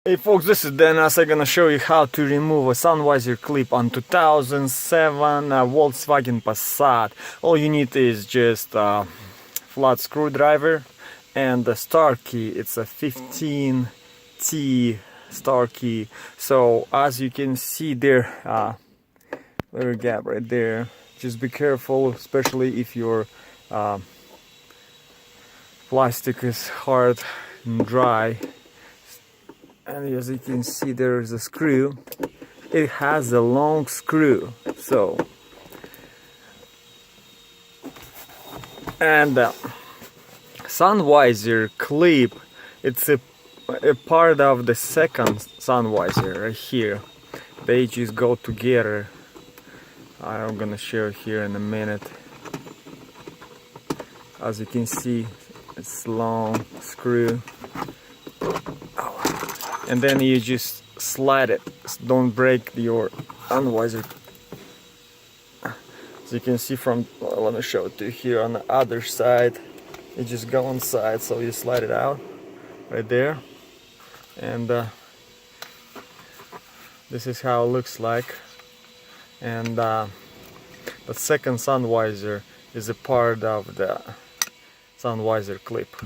Hey folks, this is Dennis. I'm gonna show you how to remove a sun visor clip on 2007 Volkswagen Passat. All you need is just a flat screwdriver and the start key. It's a 15T start key. So as you can see there, little gap right there. Just be careful, especially if your plastic is hard and dry. And as you can see, there is a screw. It has a long screw, so and sun visor clip, it's a part of the second sun visor right here. They just go together. I'm gonna show here in a minute. As you can see, it's long screw. And then you just slide it. Don't break your visor. As you can see from, well, let me show it to you here on the other side. You just go inside, so you slide it out right there. And this is how it looks like. And the second sun visor is a part of the sun visor clip.